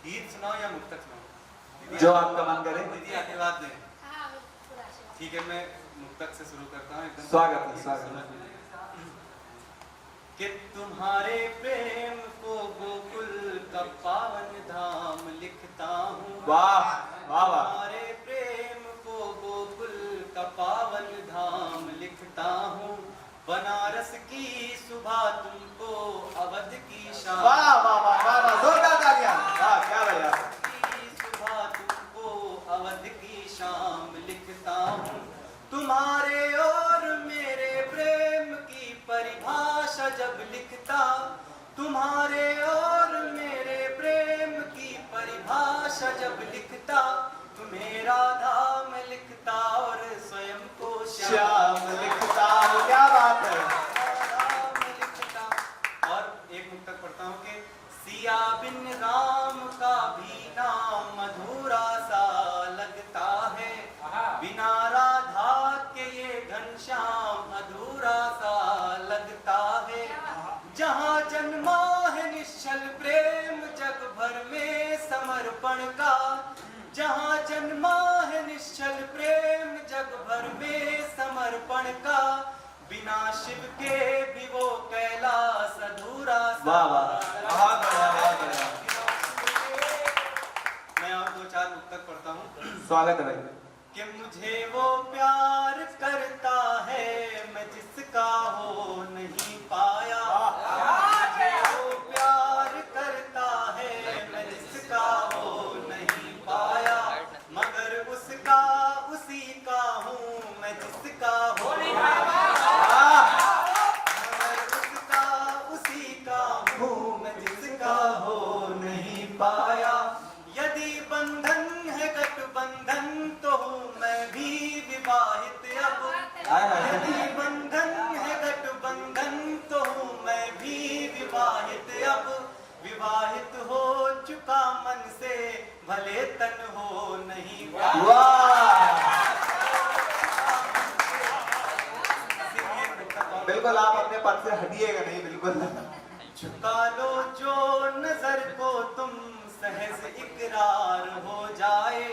गीत सुनाओ या मुक्तक सुनाओ? जो आपका मन करे। दीदी आशीर्वाद दें। ठीक है, मैं मुक्तक से शुरू करता हूँ। एकदम स्वागत है, स्वागत है। कि तुम्हारे प्रेम को गोकुल का पावन धाम लिखता हूँ। वाह वाह वाह। तुम्हारे प्रेम को गोकुल का पावन धाम लिखता हूँ। बनारस की सुबह तुमको अवध की शाम। वाह वाह वाह वाह, जोरदार तालियां। वाह क्या बढ़िया। की सुबह तुमको अवध की शाम लिखता हूँ। तुम्हारे और मेरे प्रेम की परिभाषा जब लिखता, तुम्हारे और मेरे प्रेम की परिभाषा जब लिखता, तुम्हें राधा में लिखता और स्वयं को श्याम लिखता हूँ। क्या बात है। राधा में लिखता। और एक मुक्तक पढ़ता हूँ कि सिया बिन राम का भी नाम अधूरा सा लगता है। बिना राधा के ये घनश्याम अधूरा सा लगता है। जहाँ जन्मा है निश्चल प्रेम जग भर में समर्पण का, जहाँ जन्मा है निश्चल प्रेम जग भर में समर्पण का, बिना शिव के भी वो कैलाश अधूरा सा। वाह वाह, बहुत बढ़िया बहुत बढ़िया। मैं और दो चार मुक्तक पढ़ता हूँ। स्वागत है भाई। कि मुझे वो प्यार करता है मैं जिसका हो नहीं पाया। मुझे वो प्यार करता है मैं जिसका हो नहीं पाया, मगर उसका उसी का हूँ मैं जिसका हो नहीं पाया। मगर उसका उसी का हूँ मैं जिसका हो नहीं पाया। यदि बंधन है गठबंधन तो हूँ मैं भी विवाहित अब। यदि बंधन है गठबंधन तो हूँ मैं भी विवाहित अब। विवाहित हो चुका मन से भले तन हो नहीं पाया। बिल्कुल आप अपने पद से हटिएगा नहीं, बिल्कुल। झुका लो जो नजर को तुम सहज इकरार हो जाए।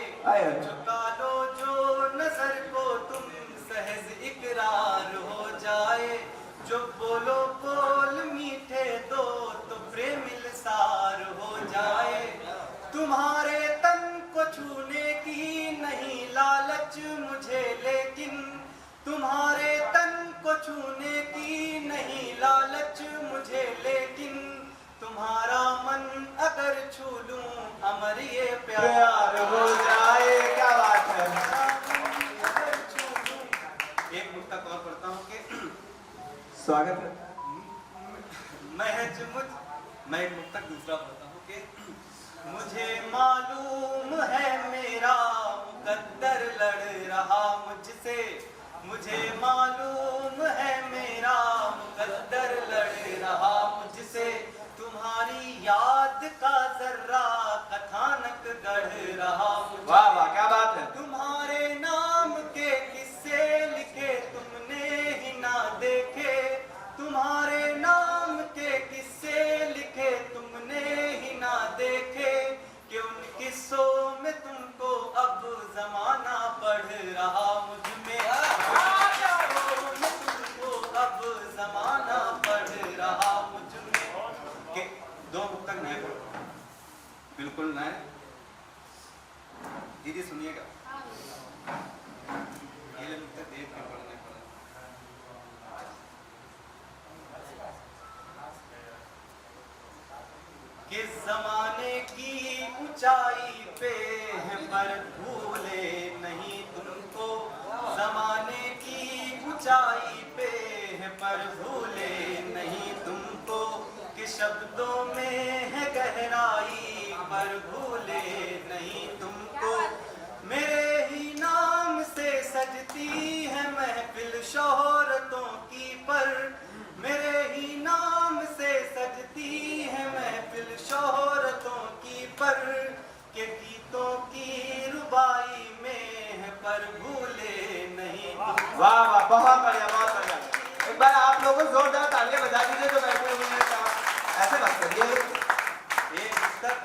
झुका लो जो नजर को तुम सहज इकरार हो जाए। जो बोलो बोल मीठे दो तो प्रेम मिलसार हो जाए। तुम्हारे तन को छूने की नहीं लालच मुझे, लेकिन तुम्हारे तन को छूने की नहीं लालच मुझे, लेकिन तुम्हारा मन अगर छू लूं अमर ये प्यार हो जाए। क्या बात है। अगर छू लूं। एक मुक्तक और पढ़ता हूँ कि स्वागत है। मैं एक मुक्तक दूसरा पढ़ता हूँ कि मुझे मालूम है मेरा मुकद्दर लड़ रहा मुझसे। मुझे मालूम है मेरा मुकद्दर लड़ रहा मुझसे। तुम्हारी याद का जर्रा कथानक गढ़ रहा मुझे। वाह वाह क्या बात है। तुम्हारे नाम के किस्से लिखे तुमने ही ना देखे। तुम्हारे नाम के किस्से लिखे तुमने ही ना देखे। कि उन किस्सों में तुमको अब जमाना पढ़ रहा मुझ में। तुमको अब जमाना पढ़ रहा मुझ में। कि दो मुक्तक नए पढ़ो, बिल्कुल नए। दीदी सुनिएगा, ये मुक्तक देख के पढ़ने पड़ा। किस जमाने की ऊंचाई पे है पर भूले नहीं तुमको। जमाने की ऊंचाई पे है पर भूले नहीं तुमको। कि शब्दों में है गहराई पर भूले नहीं तुमको। मेरे ही नाम से सजती है महफिल शोहरतों की, पर मेरे ही नाम से सजती है महफिल शोहरतों की, पर के गीतों की रुबाई में है पर भूले नहीं। वाह वाह बहुत बढ़िया बहुत बढ़िया। एक बार आप लोगों को जोरदार तालियां बजा दीजिए जो बैठे हुए हैं। ऐसे मत करिए। एक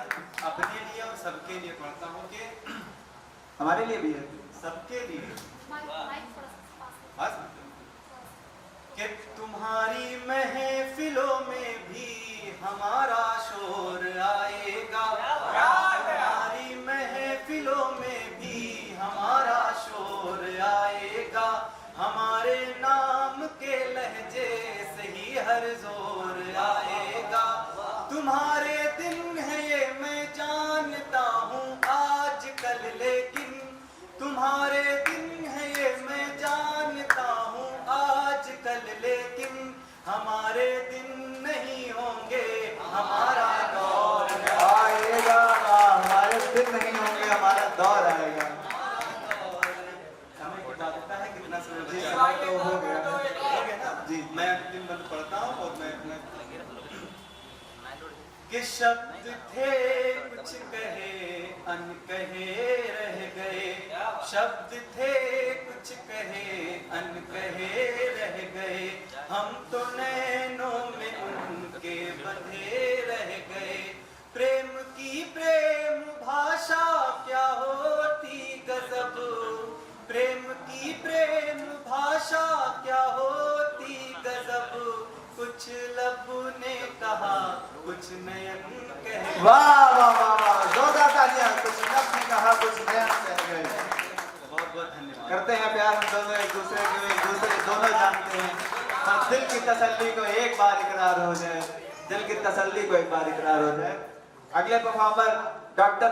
अपने लिए और सबके लिए पढ़ता हूँ कि हमारे लिए भी है। सबके लिए बस कि तुम्हारी महफिलों में भी हमारा शोर आएगा, तुम्हारी महफिलों में भी हमारा शोर आएगा, हमारे नाम के लहजे से ही हर जोर आएगा। तुम्हारे दिन है ये मैं जानता हूँ आजकल, लेकिन तुम्हारे दिन है ये मैं जानता हूँ आजकल, लेकिन हमारे दिन नहीं होंगे, हमारा दौर आएगा, हमारे दिन नहीं होंगे, हमारा दौर आएगा। समय की बात होता है कितना समय जी बचा समय तो हो गया। हो गया ना जी। मैं अंतिम बंद पढ़ता हूँ और मैं कि शब्द थे कुछ कहे अनकहे रह गए, शब्द थे कुछ कहे अनकहे रह गए, हम तो नैनों में उनके बंधे रह गए। प्रेम की प्रेम भाषा क्या होती गजब, प्रेम की प्रेम भाषा क्या होती गजब, कुछ लब ने कहा कुछ नयन कह गए। वाह वाह वाह वाह, जोरदार तालियां। कुछ लब ने कहा, कुछ नया कह गए। बहुत बहुत धन्यवाद। करते हैं प्यार हम दोनों एक दूसरे को, एक दूसरे दोनों जानते हैं। हम दिल की तसल्ली को एक बार इकरार हो जाए, दिल की तसल्ली को एक बार इकरार हो जाए। अगले परफॉर्मर डॉक्टर